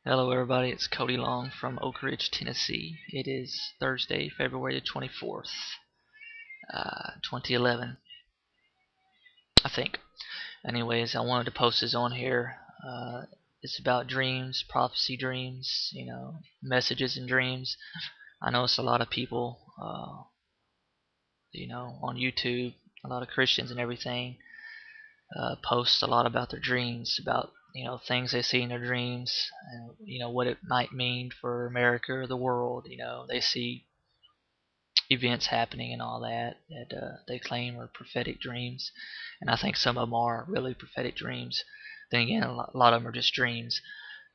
Hello, everybody. It's Cody Long from Oak Ridge, Tennessee. It is Thursday, February 24th, 2011, I think. Anyways, I wanted to post this on here. It's about dreams, prophecy dreams, messages in dreams. I notice a lot of people, on YouTube, a lot of Christians and everything, post a lot about their dreams, about things they see in their dreams, and what it might mean for America or the world. They see events happening and all that they claim are prophetic dreams, and I think some of them are really prophetic dreams. Then again, a lot of them are just dreams.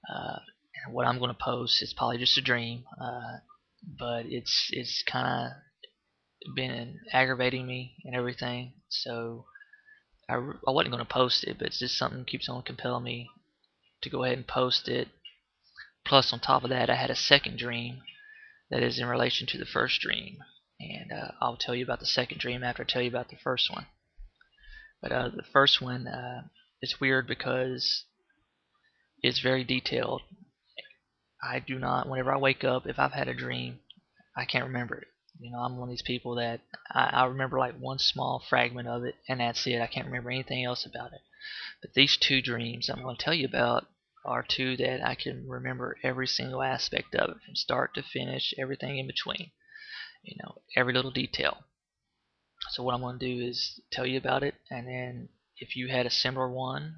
And what I'm going to post is probably just a dream, but it's kind of been aggravating me and everything. So I wasn't going to post it, but it's just something keeps on compelling me to go ahead and post it. Plus, on top of that, I had a second dream that is in relation to the first dream, and I'll tell you about the second dream after I tell you about the first one. But the first one is weird because it's very detailed. I do not, whenever I wake up, if I've had a dream, I can't remember it. I'm one of these people that I remember like one small fragment of it, and that's it. I can't remember anything else about it. But these two dreams I'm going to tell you about are two that I can remember every single aspect of it, from start to finish, everything in between, every little detail. So what I'm going to do is tell you about it, and then if you had a similar one,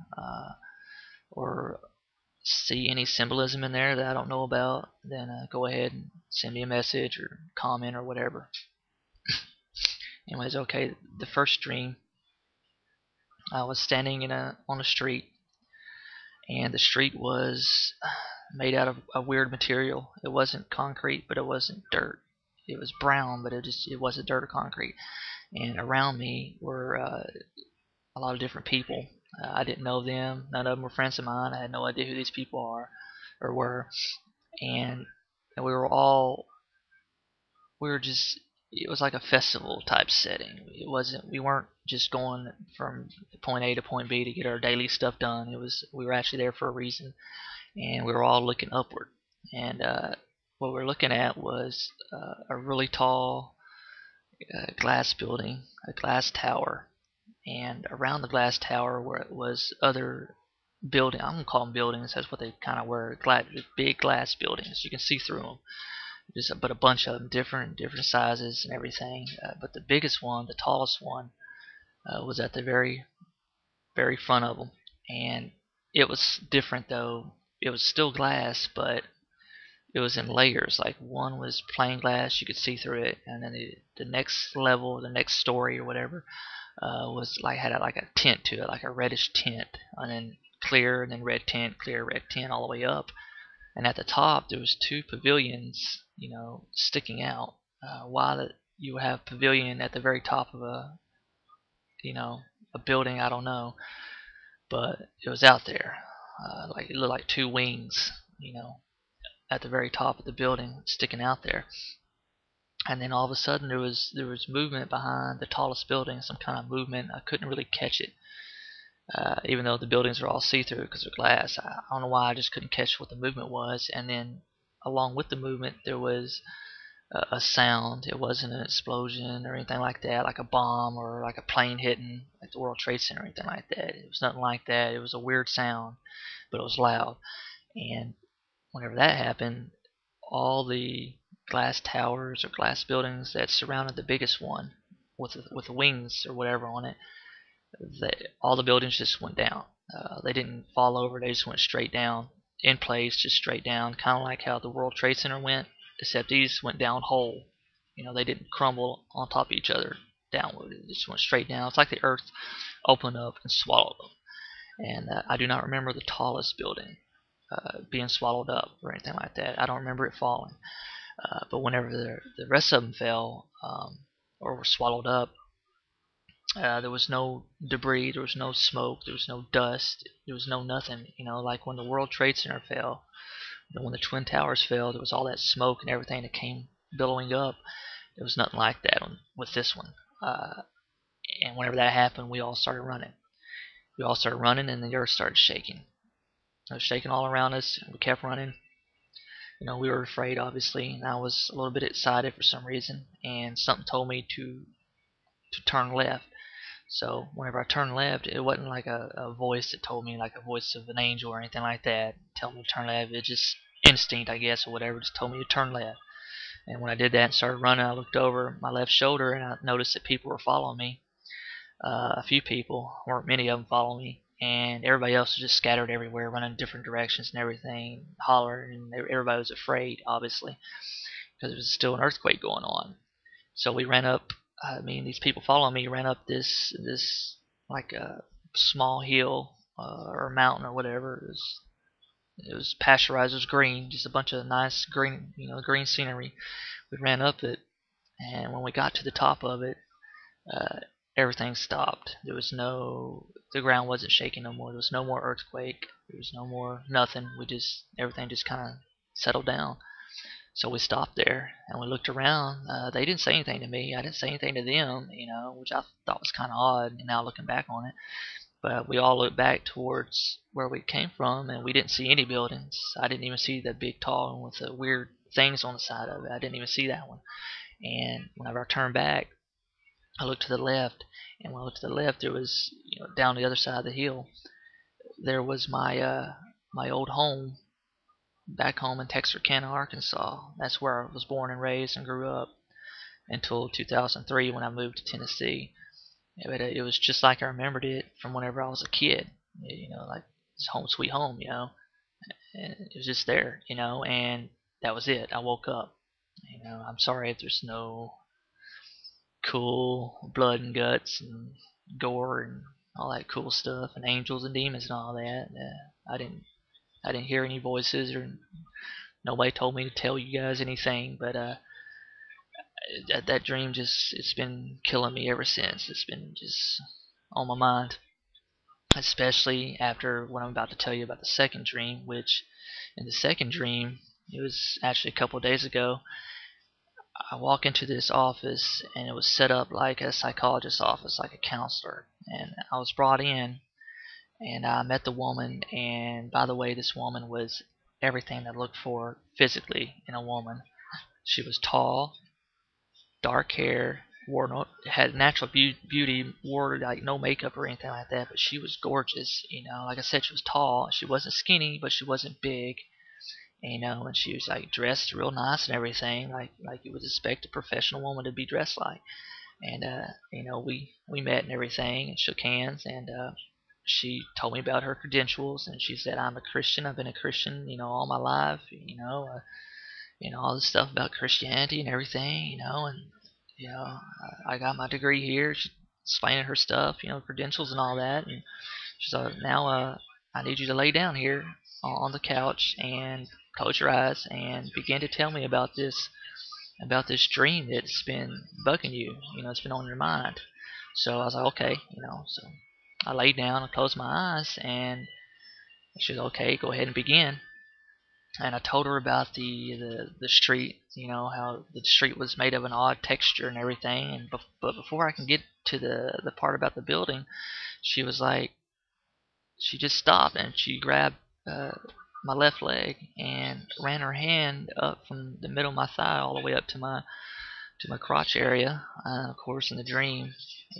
or see any symbolism in there that I don't know about, then go ahead and send me a message or comment or whatever. Anyways, okay, the first dream, I was standing on a street, and the street was made out of a weird material. It wasn't concrete, but it wasn't dirt. It was brown, but it wasn't dirt or concrete. And around me were a lot of different people. I didn't know them. None of them were friends of mine. I had no idea who these people are or were. And we were just, it was like a festival type setting. We weren't just going from point A to point B to get our daily stuff done. We were actually there for a reason, and we were all looking upward. And what we were looking at was a really tall glass building, a glass tower, and around the glass tower where it was other building. I'm gonna call them buildings. That's what they kind of were. Big glass buildings. You can see through them. But a bunch of them, different sizes and everything. But the biggest one, the tallest one, was at the very front of them, and it was different though. It was still glass, but it was in layers. Like one was plain glass, you could see through it, and then the next level, the next story or whatever, was like had like a tint to it, like a reddish tint, and then clear, and then red tint, clear, red tint, all the way up. And at the top there was two pavilions, sticking out. Why you have pavilion at the very top of a building, I don't know, but it was out there. Like it looked like two wings, at the very top of the building, sticking out there. And then all of a sudden there was movement behind the tallest building, some kind of movement. I couldn't really catch it, even though the buildings are all see-through because they're glass. I don't know why, I just couldn't catch what the movement was. And then along with the movement there was a sound. It wasn't an explosion or anything like that, like a bomb or like a plane hitting like the World Trade Center or anything like that. It was nothing like that. It was a weird sound, but it was loud. And whenever that happened, all the glass towers or glass buildings that surrounded the biggest one with the wings or whatever on it, all the buildings just went down. They didn't fall over. They just went straight down in place, just straight down, kind of like how the World Trade Center went, except these went down whole. They didn't crumble on top of each other downward. It just went straight down. It's like the earth opened up and swallowed them. And I do not remember the tallest building being swallowed up or anything like that. I don't remember it falling. But whenever the rest of them fell, or were swallowed up, there was no debris, there was no smoke, there was no dust, there was no nothing. Like when the World Trade Center fell, when the Twin Towers fell, there was all that smoke and everything that came billowing up. There was nothing like that with this one. And whenever that happened, we all started running. We all started running, and the earth started shaking. It was shaking all around us, and we kept running. we were afraid, obviously, and I was a little bit excited for some reason, and something told me to turn left. So whenever I turned left, it wasn't like a voice that told me, like a voice of an angel or anything like that, tell me to turn left. It just instinct, I guess, or whatever, just told me to turn left. And when I did that and started running, I looked over my left shoulder and I noticed that people were following me. A few people, weren't many of them following me, and everybody else was just scattered everywhere, running different directions and everything, hollering, and everybody was afraid, obviously, because there was still an earthquake going on. So we ran up. I mean, these people following me ran up this like a small hill or mountain or whatever. It was pasteurized. It was green, just a bunch of nice green, green scenery. We ran up it, and when we got to the top of it, uh, everything stopped. The ground wasn't shaking no more. There was no more earthquake. There was no more nothing. Everything just kind of settled down. So we stopped there and we looked around. They didn't say anything to me. I didn't say anything to them, which I thought was kind of odd. Now looking back on it, but we all looked back towards where we came from, and we didn't see any buildings. I didn't even see the big tall one with the weird things on the side of it. I didn't even see that one. And whenever I turned back, I looked to the left, and when I looked to the left, there was, down the other side of the hill, there was my old home, back home in Texarkana, Arkansas. That's where I was born and raised and grew up until 2003 when I moved to Tennessee. Yeah, but it was just like I remembered it from whenever I was a kid. Like it's home sweet home, And it was just there, and that was it. I woke up. I'm sorry if there's no cool blood and guts and gore and all that cool stuff and angels and demons and all that. I didn't hear any voices, or nobody told me to tell you guys anything. But that dream, just it's been killing me ever since. It's been just on my mind, especially after what I'm about to tell you about the second dream. Which in the second dream, it was actually a couple of days ago. I walk into this office and it was set up like a psychologist's office, like a counselor. And I was brought in and I met the woman. And by the way, this woman was everything I looked for physically in a woman. She was tall, dark hair, had natural beauty, wore like no makeup or anything like that. But she was gorgeous. Like I said, she was tall. She wasn't skinny, but she wasn't big. And she was like dressed real nice and everything, like you would expect a professional woman to be dressed like. And we met and everything and shook hands, and she told me about her credentials, and she said I'm a Christian. I've been a Christian, all my life. All this stuff about Christianity and everything, and I got my degree here. She explaining her stuff, credentials and all that, and she said now I need you to lay down here on the couch and close your eyes and begin to tell me about this dream that's been bugging you. It's been on your mind. So I was like, okay, So I laid down and closed my eyes, and she was okay. Go ahead and begin. And I told her about the street. How the street was made of an odd texture and everything. But before I can get to the part about the building, she was like, she just stopped and she grabbed my left leg and ran her hand up from the middle of my thigh all the way up to my crotch area. Of course, in the dream,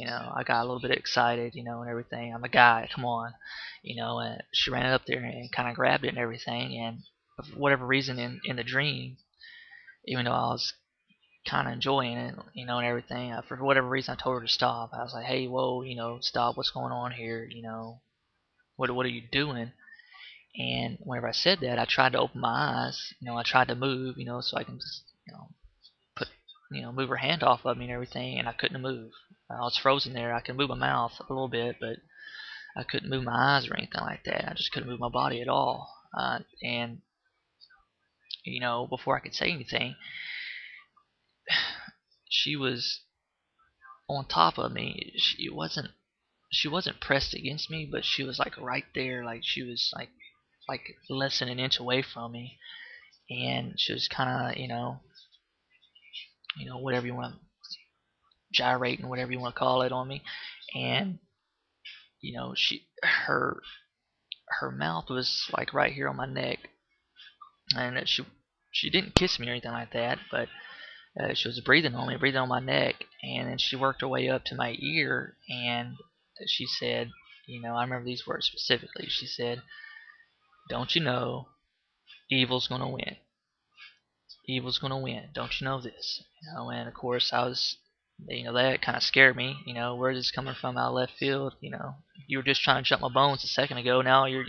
I got a little bit excited, and everything. I'm a guy, come on, And she ran it up there and kind of grabbed it and everything. And for whatever reason, in the dream, even though I was kind of enjoying it, and everything, for whatever reason, I told her to stop. I was like, hey, whoa, stop. What's going on here? What are you doing? And whenever I said that, I tried to open my eyes. I tried to move, so I can just, put, move her hand off of me and everything. And I couldn't move. I was frozen there. I could move my mouth a little bit, but I couldn't move my eyes or anything like that. I just couldn't move my body at all. And before I could say anything, she was on top of me. She wasn't pressed against me, but she was like right there. Like she was like less than an inch away from me, and she was kind of whatever you want to gyrating, whatever you want to call it, on me. And she her mouth was like right here on my neck, and she she didn't kiss me or anything like that, but she was breathing on me, breathing on my neck, and then she worked her way up to my ear, and she said, I remember these words specifically. She said, "Don't you know evil's gonna win? Evil's gonna win. Don't you know this?" And of course I was, that kind of scared me. Where's this coming from out of left field? You were just trying to jump my bones a second ago. Now you're,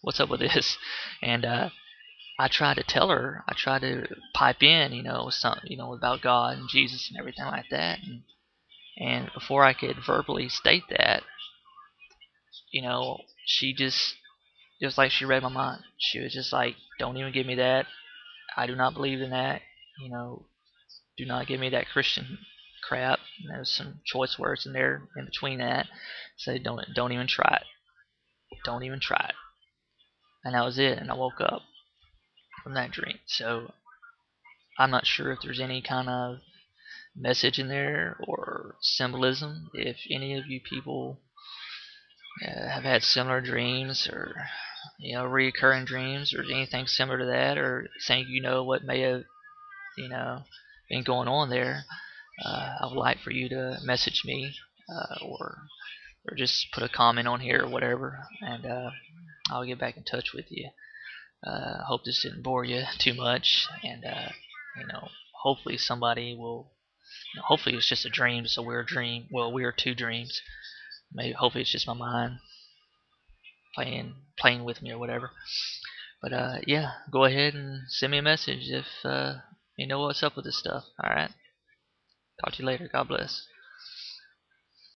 what's up with this? And I tried to tell her, I tried to pipe in, something, about God and Jesus and everything like that. And before I could verbally state that, she just, it was like she read my mind. She was just like, "Don't even give me that. I do not believe in that. You know, do not give me that Christian crap." And there's some choice words in there in between that. Say, don't even try it. Don't even try it. And that was it. And I woke up from that dream. So I'm not sure if there's any kind of message in there or symbolism. If any of you people have had similar dreams, or recurring dreams, or anything similar to that, or think what may have you know been going on there, I would like for you to message me, or just put a comment on here or whatever, and I'll get back in touch with you. I hope this didn't bore you too much, and hopefully somebody will. Hopefully it's just a dream, it's a weird dream. Well, weird two dreams. Maybe hopefully it's just my mind playing with me or whatever. But yeah, go ahead and send me a message if you know what's up with this stuff. All right. Talk to you later. God bless.